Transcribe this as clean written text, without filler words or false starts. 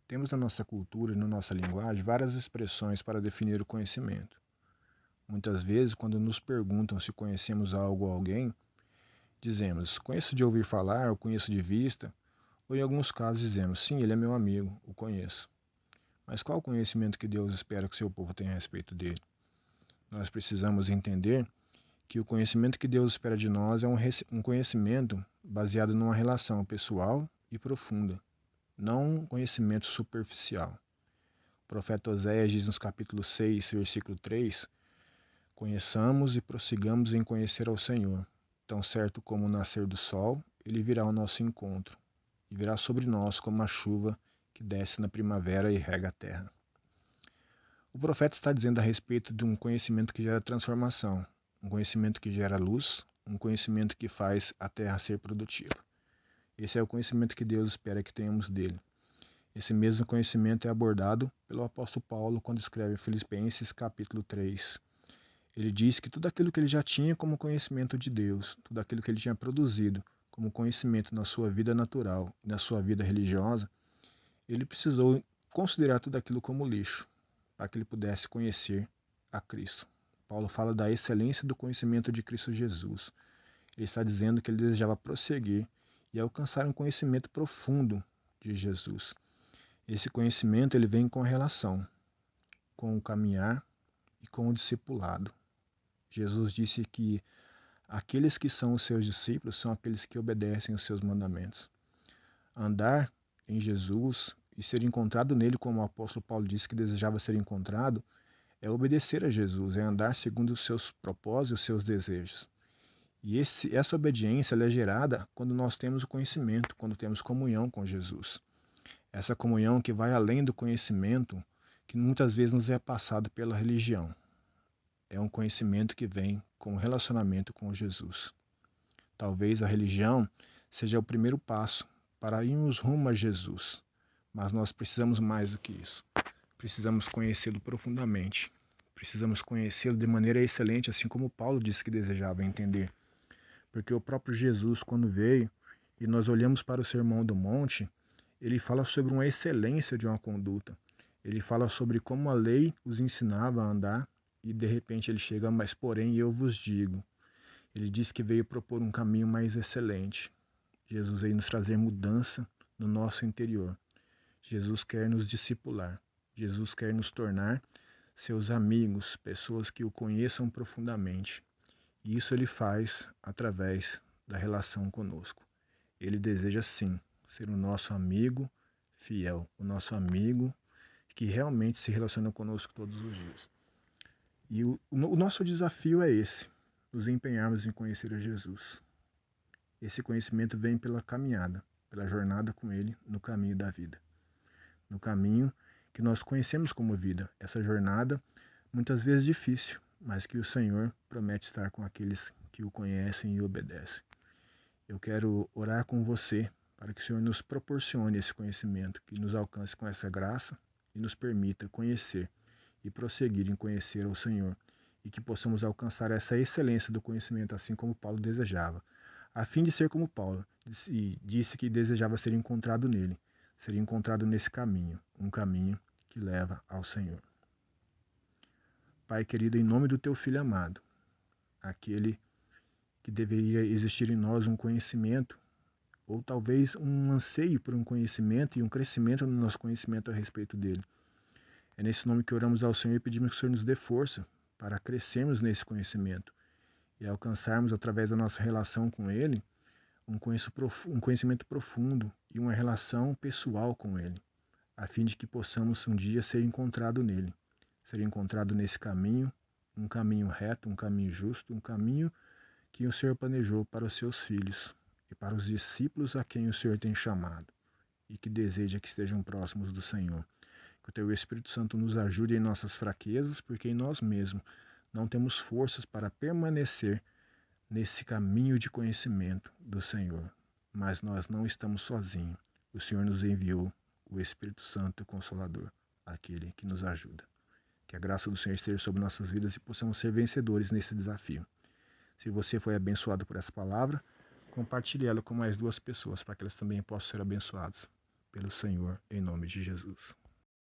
Temos na nossa cultura e na nossa linguagem várias expressões para definir o conhecimento. Muitas vezes, quando nos perguntam se conhecemos algo ou alguém, dizemos conheço de ouvir falar ou conheço de vista, ou em alguns casos dizemos sim, ele é meu amigo, o conheço. Mas qual o conhecimento que Deus espera que seu povo tenha a respeito dele? Nós precisamos entender que o conhecimento que Deus espera de nós é um conhecimento baseado numa relação pessoal e profunda, não um conhecimento superficial. O profeta Oséias diz nos capítulo 6, versículo 3, conheçamos e prossigamos em conhecer ao Senhor. Tão certo como o nascer do sol, ele virá ao nosso encontro, e virá sobre nós como a chuva que desce na primavera e rega a terra. O profeta está dizendo a respeito de um conhecimento que gera transformação, um conhecimento que gera luz, um conhecimento que faz a terra ser produtiva. Esse é o conhecimento que Deus espera que tenhamos dele. Esse mesmo conhecimento é abordado pelo apóstolo Paulo quando escreve Filipenses capítulo 3. Ele diz que tudo aquilo que ele já tinha como conhecimento de Deus, tudo aquilo que ele tinha produzido como conhecimento na sua vida natural e na sua vida religiosa, ele precisou considerar tudo aquilo como lixo, para que ele pudesse conhecer a Cristo. Paulo fala da excelência do conhecimento de Cristo Jesus. Ele está dizendo que ele desejava prosseguir e alcançar um conhecimento profundo de Jesus. Esse conhecimento ele vem com a relação, com o caminhar e com o discipulado. Jesus disse que aqueles que são os seus discípulos são aqueles que obedecem os seus mandamentos. Andar em Jesus e ser encontrado nele, como o apóstolo Paulo disse que desejava ser encontrado, é obedecer a Jesus, é andar segundo os seus propósitos e os seus desejos. E essa obediência é gerada quando nós temos o conhecimento, quando temos comunhão com Jesus. Essa comunhão que vai além do conhecimento que muitas vezes nos é passado pela religião. É um conhecimento que vem com o relacionamento com Jesus. Talvez a religião seja o primeiro passo para irmos rumo a Jesus, mas nós precisamos mais do que isso. Precisamos conhecê-lo profundamente. Precisamos conhecê-lo de maneira excelente, assim como Paulo disse que desejava entender. Porque o próprio Jesus, quando veio, e nós olhamos para o Sermão do Monte, ele fala sobre uma excelência de uma conduta. Ele fala sobre como a lei os ensinava a andar, e de repente ele chega, mas porém eu vos digo. Ele diz que veio propor um caminho mais excelente. Jesus veio nos trazer mudança no nosso interior. Jesus quer nos discipular. Jesus quer nos tornar seus amigos, pessoas que o conheçam profundamente. E isso ele faz através da relação conosco. Ele deseja sim ser o nosso amigo fiel, o nosso amigo que realmente se relaciona conosco todos os dias. E o nosso desafio é esse, nos empenharmos em conhecer a Jesus. Esse conhecimento vem pela caminhada, pela jornada com ele no caminho da vida. No caminho que nós conhecemos como vida. Essa jornada, muitas vezes difícil, mas que o Senhor promete estar com aqueles que o conhecem e obedecem. Eu quero orar com você para que o Senhor nos proporcione esse conhecimento, que nos alcance com essa graça e nos permita conhecer e prosseguir em conhecer ao Senhor, e que possamos alcançar essa excelência do conhecimento, assim como Paulo desejava, a fim de ser como Paulo, e disse que desejava ser encontrado nele, ser encontrado nesse caminho, um caminho que leva ao Senhor. Pai querido, em nome do teu Filho amado, aquele que deveria existir em nós um conhecimento, ou talvez um anseio por um conhecimento e um crescimento no nosso conhecimento a respeito dele. É nesse nome que oramos ao Senhor e pedimos que o Senhor nos dê força para crescermos nesse conhecimento e alcançarmos, através da nossa relação com Ele, um conhecimento profundo e uma relação pessoal com Ele, a fim de que possamos um dia ser encontrado nele, ser encontrado nesse caminho, um caminho reto, um caminho justo, um caminho que o Senhor planejou para os seus filhos e para os discípulos a quem o Senhor tem chamado e que deseja que estejam próximos do Senhor. Que o Teu Espírito Santo nos ajude em nossas fraquezas, porque em nós mesmos não temos forças para permanecer nesse caminho de conhecimento do Senhor. Mas nós não estamos sozinhos. O Senhor nos enviou o Espírito Santo Consolador, aquele que nos ajuda. Que a graça do Senhor esteja sobre nossas vidas e possamos ser vencedores nesse desafio. Se você foi abençoado por essa palavra, compartilhe ela com mais 2 pessoas, para que elas também possam ser abençoadas pelo Senhor, em nome de Jesus.